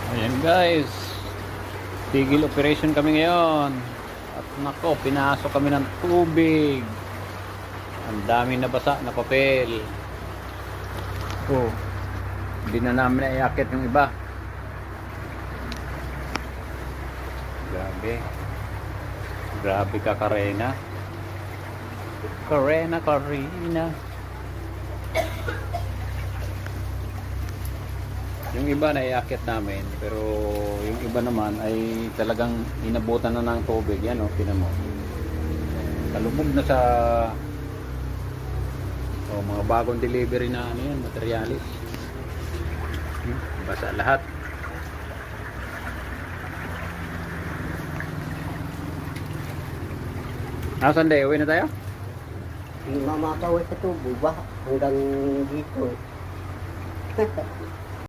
Ayan guys, tigil operation kami ngayon. At nako, pinasok kami ng tubig. Ang daming nabasa na papel. Oh, hindi na namin naiakit yung iba. Grabe. Grabe ka, Karena. Karena. Yung iba naiakit namin, pero yung iba naman ay talagang inabutan na ng tubig. Yan o, tinan mo. Kalubog na sa mga bagong delivery na ano yan, materialis. Basa lahat. Sunday, uwi na tayo? Hindi mamakawal sa tubo ba? Hanggang dito.